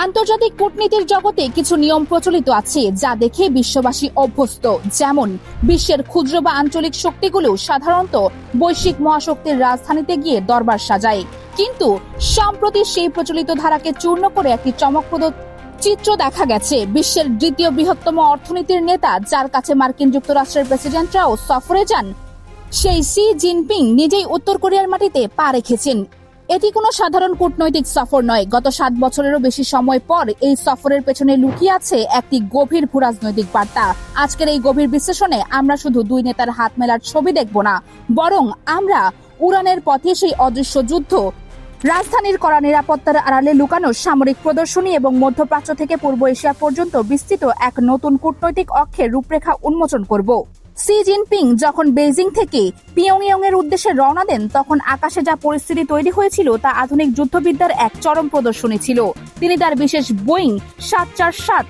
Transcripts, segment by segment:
আন্তর্জাতিক কূটনীতির জগতে কিছু নিয়ম প্রচলিত আছে যা দেখে বিশ্ববাসী অভ্যস্ত। যেমন বিশ্বের ক্ষুদ্র বা আঞ্চলিক শক্তিগুলো সাধারণত বৈশ্বিক মহাশক্তির রাজধানীতে গিয়ে দরবার সাজায়, কিন্তু সম্প্রতি সেই প্রচলিত ধারাকে চূর্ণ করে একটি চমকপ্রদ চিত্র দেখা গেছে। বিশ্বের দ্বিতীয় বৃহত্তম অর্থনীতির নেতা, যার কাছে মার্কিন যুক্তরাষ্ট্রের প্রেসিডেন্টরাও সফরে যান, সেই শি জিনপিং নিজেই উত্তর কোরিয়ার মাটিতে পা রেখেছেন। এটি কোনো সাধারণ কূটনৈতিক সফর নয়। গত 7 বছরেরও বেশি সময় পর এই সফরের পেছনে লুকিয়ে আছে একটি গভীর ভূরাজনৈতিক বার্তা। আজকের এই গভীর বিশ্লেষণে আমরা শুধু দুই নেতার হাত মেলার ছবি দেখব না, বরং আমরা উড়ানের পথে সেই অদৃশ্য যুদ্ধ, রাজধানীর কড়া নিরাপত্তার আড়ালে লুকানো সামরিক প্রদর্শনী এবং মধ্যপ্রাচ্য থেকে পূর্ব এশিয়া পর্যন্ত বিস্তৃত এক নতুন কূটনৈতিক অক্ষের রূপরেখা উন্মোচন করব। শি জিনপিং যখন বেইজিং থেকে পিয়ংইয়ং এর উদ্দেশ্যে রওনা দেন, তখন আকাশে যা পরিস্থিতি তৈরি হয়েছিল তা আধুনিক যুদ্ধবিদ্যার এক চরম প্রদর্শনী ছিল। তিনি তার বিশেষ বোয়িং 747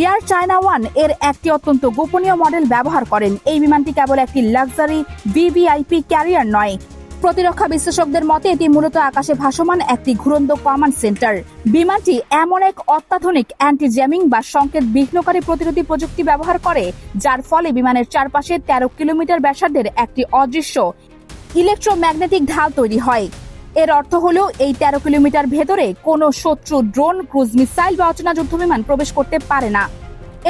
এয়ার চায়না ওয়ান এর একটি অত্যন্ত গোপনীয় মডেল ব্যবহার করেন। এই বিমানটি কেবল একটি লাক্সারি ভিভিআইপি ক্যারিয়ার নয়, প্রতিরক্ষা বিশ্লেষকদের মতে এটি মূলত আকাশে ভাসমান একটি ঘুরন্ত কমান্ড সেন্টার। বিমানটি এমন এক অত্যাধুনিক অ্যান্টি জ্যামিং বা সংকেত বিঘ্নকারী প্রতিরোধী প্রযুক্তি ব্যবহার করে, যার ফলে বিমানের চারপাশে 13 কিলোমিটার ব্যাসার্ধের একটি অদৃশ্য ইলেকট্রোম্যাগনেটিক ঢাল তৈরি হয়। এর অর্থ হলো এই 13 কিলোমিটার ভেতরে কোনো শত্রু ড্রোন, ক্রুজ মিসাইল বা অচেনা যুদ্ধবিমান প্রবেশ করতে পারে না।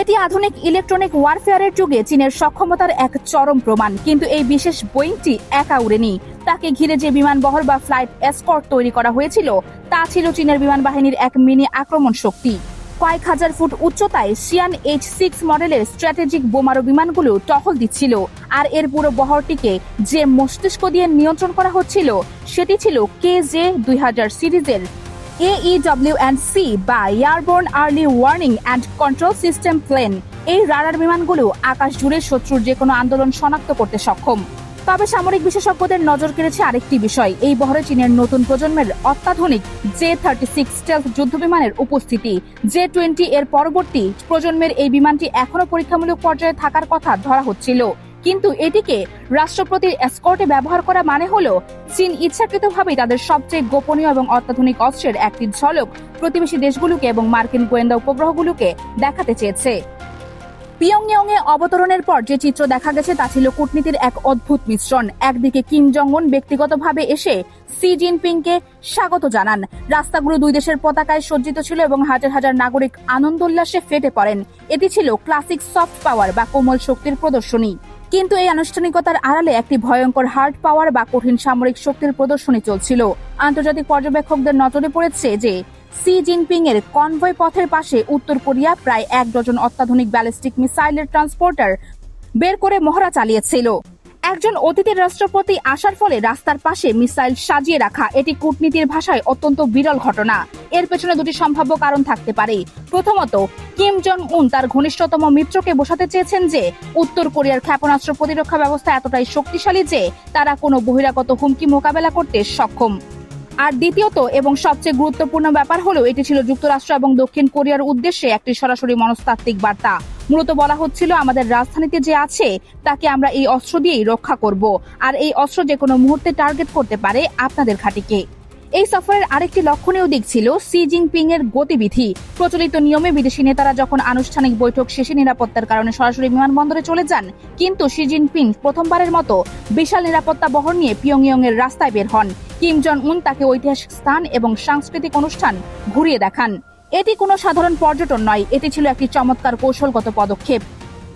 এটি আধুনিক ইলেকট্রনিক ওয়ারফেয়ারের যুগে চীনের সক্ষমতার এক চরম প্রমাণ। কিন্তু এই বিশেষ বোয়িংটি একা উড়েনি। তাকে ঘিরে যে বিমানবহর বা ফ্লাইট এসকর্ট তৈরি করা হয়েছিল, তা ছিল চীনের বিমান বাহিনীর এক মিনি আক্রমণ শক্তি। কয়েক হাজার ফুট উচ্চতায় শিয়ান H6 মডেলের স্ট্র্যাটেজিক বোমারু বিমানগুলো টহল দিচ্ছিল। আর এর পুরো বহরটিকে যে মস্তিষ্ক দিয়ে নিয়ন্ত্রণ করা হচ্ছিল, সেটি ছিল KJ-2000 সিরিজের AEW&C বা airborne early warning and control system plane. এই রাডার বিমানগুলো আকাশ জুড়ে শত্রুর যে কোনো আন্দোলন শনাক্ত করতে সক্ষম। তবে সামরিক বিশেষজ্ঞদের নজর কেড়েছে আরেকটি বিষয়, এই বহরে চীনের নতুন প্রজন্মের অত্যাধুনিক J-36 স্টেলথ যুদ্ধবিমানের উপস্থিতি। J-20 এর পরবর্তী প্রজন্মের এই বিমানটি এখনো পরীক্ষামূলক পর্যায়ে থাকার কথা ধরা হচ্ছিল, কিন্তু এটিকে রাষ্ট্রপতির এসকর্টে ব্যবহার করা মানে হলো চীন ইচ্ছাকৃতভাবেই তাদের সবচেয়ে গোপনীয় এবং অত্যাধুনিক অস্ত্রের একটি ঝলক প্রতিবেশী দেশগুলোকে এবং মার্কিন গোয়েন্দা উপগ্রহগুলোকে দেখাতে চেয়েছে। পিয়ংইয়ং এ অবতরণের পর যে চিত্র দেখা গেছে তা ছিল কূটনীতির এক অদ্ভুত মিশ্রণ। একদিকে কিম জং উন ব্যক্তিগতভাবে এসে শি জিনপিংকে স্বাগত জানান। রাস্তাগুলো দুই দেশের পতাকায় সজ্জিত ছিল এবং হাজার হাজার নাগরিক আনন্দ উল্লাসে ফেটে পড়েন। এটি ছিল ক্লাসিক সফট পাওয়ার বা কোমল শক্তির প্রদর্শনী। কিন্তু এই আনুষ্ঠানিকতার আড়ালে একটি ভয়ঙ্কর হার্ড পাওয়ার বা কঠিন সামরিক শক্তির প্রদর্শনী চলছিল। আন্তর্জাতিক পর্যবেক্ষকদের নজরে পড়েছে যে শি জিনপিং এর কনভয় পথের পাশে উত্তর কোরিয়া প্রায় 1 ডজন অত্যাধুনিক ব্যালিস্টিক মিসাইলের ট্রান্সপোর্টার বের করে মহড়া চালিয়েছিল। একজন অতিথির রাষ্ট্রপতি আসার ফলে রাস্তার পাশে মিসাইল সাজিয়ে রাখা, এটি কূটনীতির ভাষায় অত্যন্ত বিরল ঘটনা। এর পেছনে দুটি সম্ভাব্য কারণ থাকতে পারে। প্রথমত, কিম জং উন তার ঘনিষ্ঠতম মিত্রকে বোঝাতে চেয়েছেন যে উত্তর কোরিয়ার ক্ষেপণাস্ত্র প্রতিরক্ষা ব্যবস্থা এতটাই শক্তিশালী যে তারা কোনো বহিরাগত হুমকি মোকাবেলা করতে সক্ষম। আর দ্বিতীয়ত এবং সবচেয়ে গুরুত্বপূর্ণ ব্যাপার হলো, এটি ছিল যুক্তরাষ্ট্র এবং দক্ষিণ কোরিয়ার উদ্দেশ্যে একটি সরাসরি মনস্তাত্ত্বিক বার্তা। মূলত বলা হচ্ছিল, আমাদের রাজধানীতে যে আছে তাকে আমরা এই অস্ত্র দিয়েই রক্ষা করব, আর এই অস্ত্র যে কোনো মুহূর্তে টার্গেট করতে পারে আপনাদের ঘাঁটিকে। এই সফরের আরেকটি লক্ষণীয় দিক ছিল শি জিনপিং এর গতিবিধি। প্রচলিত নিয়মে বিদেশি নেতারা যখন আনুষ্ঠানিক বৈঠক শেষে নিরাপত্তার কারণে সরাসরি বিমানবন্দরে চলে যান, কিন্তু শি জিনপিং প্রথমবারের মতো বিশাল নিরাপত্তা বহর নিয়ে পিয়ংইয়ং এর রাস্তায় বের হন। কিম জং উন তাকে ঐতিহাসিক স্থান এবং সাংস্কৃতিক অনুষ্ঠান ঘুরিয়ে দেখান। এটি কোনো সাধারণ পর্যটন নয়, এটি ছিল একটি চমৎকার কৌশলগত পদক্ষেপ।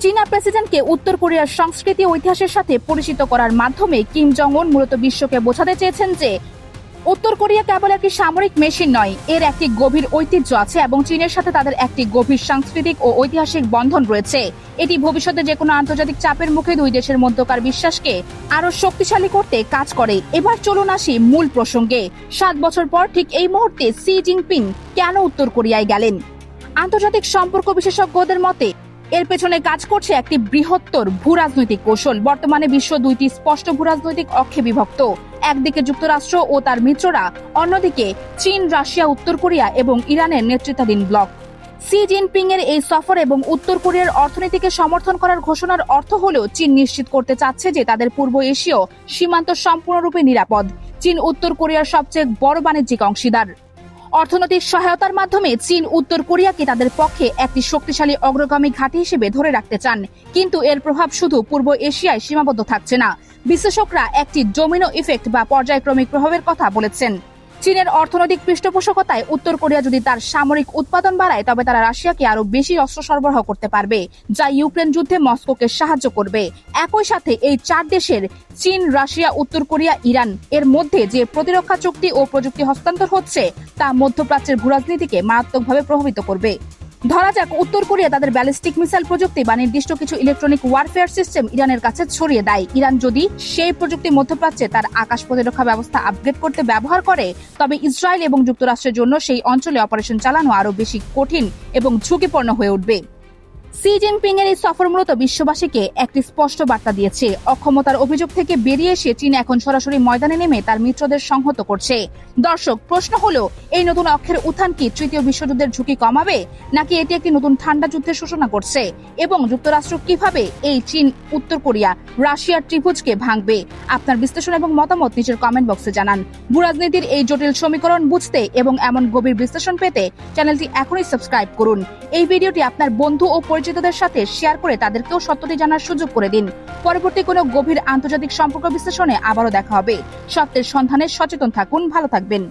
চীনা প্রেসিডেন্টকে উত্তর কোরিয়ার সংস্কৃতি ও ইতিহাসের সাথে পরিচিত করার মাধ্যমে কিম জং উন মূলত বিশ্বকে বোঝাতে চেয়েছেন যে উত্তর কোরিয়া কেবল একটি সামরিক মেশিন নয়, এর একটি গভীর ঐতিহ্য আছে এবং চীনের সাথে তাদের একটি গভীর সাংস্কৃতিক ও ঐতিহাসিক বন্ধন রয়েছে। এটি ভবিষ্যতে যে কোনো আন্তর্জাতিক চাপের মুখে দুই দেশের মধ্যকার বিশ্বাসকে আরো শক্তিশালী করতে কাজ করে। এবার চলুন আসি মূল প্রসঙ্গে। 7 বছর পর ঠিক এই মুহূর্তে শি জিনপিং কেন উত্তর কোরিয়ায় গেলেন? আন্তর্জাতিক সম্পর্ক বিশেষজ্ঞদের মতে এর পেছনে কাজ করছে একটি বৃহত্তর ভূরাজনৈতিক কৌশল। বর্তমানে বিশ্ব দুইটি স্পষ্ট ভূরাজনৈতিক অক্ষে বিভক্ত। একদিকে যুক্তরাষ্ট্র ও তার মিত্ররা, অন্যদিকে চীন, রাশিয়া, উত্তর কোরিয়া এবং ইরানের নেতৃত্বাধীন ব্লক। শি জিনপিং এর এই সফর এবং উত্তর কোরিয়ার অর্থনীতিকে সমর্থন করার ঘোষণার অর্থ হলো চীন নিশ্চিত করতে চাচ্ছে যে তাদের পূর্ব এশীয় সীমান্ত সম্পূর্ণরূপে নিরাপদ। চীন উত্তর কোরিয়ার সবচেয়ে বড় বাণিজ্যিক অংশীদার। অর্থনৈতিক সহায়তার মাধ্যমে চীন উত্তর কোরিয়াকে তাদের পক্ষে একটি শক্তিশালী অগ্রগামী ঘাঁটি হিসেবে ধরে রাখতে চান, কিন্তু এর প্রভাব শুধু পূর্ব এশিয়ায় সীমাবদ্ধ থাকছে না। বিশ্লেষকরা একটি ডোমিনো ইফেক্ট বা পর্যায়ক্রমিক প্রভাবের কথা বলেছেন। চীনের অর্থনৈতিক পৃষ্ঠপোষকতায় উত্তর কোরিয়া যদি তার সামরিক উৎপাদন বাড়ায়, তবে তারা রাশিয়াকে আরো বেশি অস্ত্র সরবরাহ করতে পারবে, যা ইউক্রেন যুদ্ধে মস্কোকে সাহায্য করবে। একই সাথে এই 4 দেশের চীন, রাশিয়া, উত্তর কোরিয়া, ইরান এর মধ্যে যে প্রতিরক্ষা চুক্তি ও প্রযুক্তি হস্তান্তর হচ্ছে, তা মধ্যপ্রাচ্যের ভূরাজনীতিকে মারাত্মকভাবে প্রভাবিত করবে। ধরা যাক উত্তর কোরিয়া তাদের ব্যালিস্টিক মিসাইল প্রযুক্তি বা নির্দিষ্ট কিছু ইলেকট্রনিক ওয়ারফেয়ার সিস্টেম ইরানের কাছে ছড়িয়ে দেয়। ইরান যদি সেই প্রযুক্তি মধ্যপ্রাচ্যে তার আকাশ প্রতিরক্ষা ব্যবস্থা আপগ্রেড করতে ব্যবহার করে, তবে ইসরায়েল এবং যুক্তরাষ্ট্রের জন্য সেই অঞ্চলে অপারেশন চালানো আরো বেশি কঠিন এবং ঝুঁকিপূর্ণ হয়ে উঠবে। শি জিনপিং এর এই সফর মূলত বিশ্ববাসীকে একটি স্পষ্ট বার্তা দিয়েছে। অক্ষমতার অভিযোগ থেকে বেরিয়ে এসে চীন এখন সরাসরি ময়দানে নেমে তার মিত্রদের সংহত করছে। দর্শক, প্রশ্ন হলো, এই নতুন অক্ষের উত্থান কি তৃতীয় বিশ্বযুদ্ধের ঝুঁকি কমাবে, নাকি এটি একটি নতুন ঠান্ডা যুদ্ধের সূচনা করছে? এবং যুক্তরাষ্ট্র কিভাবে এই চীন, উত্তর কোরিয়া, রাশিয়ার ত্রিভুজকে ভাঙবে? আপনার বিশ্লেষণ এবং মতামত নিচের কমেন্ট বক্সে জানান। ভূরাজনীতির এই জটিল সমীকরণ বুঝতে এবং এমন গভীর বিশ্লেষণ পেতে চ্যানেলটি এখনই সাবস্ক্রাইব করুন। এই ভিডিওটি আপনার বন্ধু ও পরিচিতদের সাথে শেয়ার করে তাদেরকেও সত্যটি জানার সুযোগ করে দিন। পরবর্তী কোনো গভীর আন্তর্জাতিক সম্পর্ক বিশ্লেষণে আবারও দেখা হবে। সত্যের সন্ধানে সচেতন থাকুন, ভালো থাকবেন।